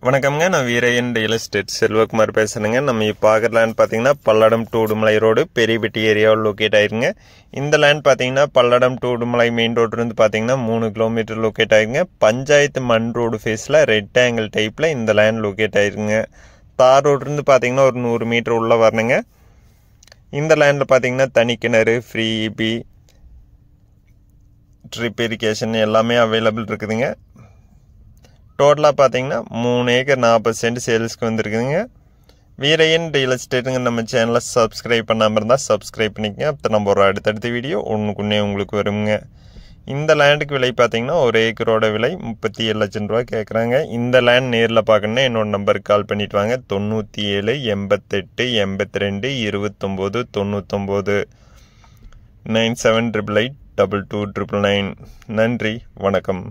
வணக்கம்ங்க. நான் Veeraiyan real estate Selvakumar பேசுகிறேங்க. நம்ம இப்போ பார்க்குற லேண்ட் பார்த்தீங்கன்னா பல்லடம் டு உடுமலை ரோடு பெரியபட்டி ஏரியாவில் லொக்கேட் ஆயிருங்க. இந்த லேண்ட் பார்த்தீங்கன்னா பல்லடம் டு உடுமலை மெயின் ரோட்லேருந்து பார்த்தீங்கன்னா 3 கிலோமீட்டர் லொக்கேட் ஆயிருங்க. பஞ்சாயத்து மண் ரோடு ஃபேஸில் ரெக்டாங்கிள் டைப்பில் இந்த லேண்ட் லொக்கேட் ஆயிருங்க. தார் ரோட்லேருந்து பார்த்தீங்கன்னா ஒரு 100 மீட்டர் உள்ளே வரணுங்க. இந்த லேண்டில் பார்த்தீங்கன்னா தனி கிணறு, ஃப்ரீ இபி, ட்ரிப் இரிகேஷன் எல்லாமே அவைலபிள் இருக்குதுங்க. டோட்டலாக பார்த்தீங்கன்னா 3 ஏக்கர் 40 சென்ட் சேல்ஸ்க்கு வந்துருக்குதுங்க. வீரையன் ரியல் எஸ்டேட்டுங்க நம்ம சேனலை சப்ஸ்கிரைப் பண்ணாமல் இருந்தால் சப்ஸ்கிரைப் பண்ணிக்கங்க. அப்போ நம்ம ஒரு அடுத்தடுத்த வீடியோ ஒன்றுக்குன்னே உங்களுக்கு வருங்க. இந்த லேண்டுக்கு விலை பார்த்தீங்கன்னா ஒரு ஏக்கரோட விலை 37 லட்சம் ரூபா கேட்குறாங்க. இந்த லேண்ட் நேரில் பார்க்கணுன்னா என்னோட நம்பருக்கு கால் பண்ணிட்டு வாங்க. 97 88 82 29 99 9788 22 999. நன்றி, வணக்கம்.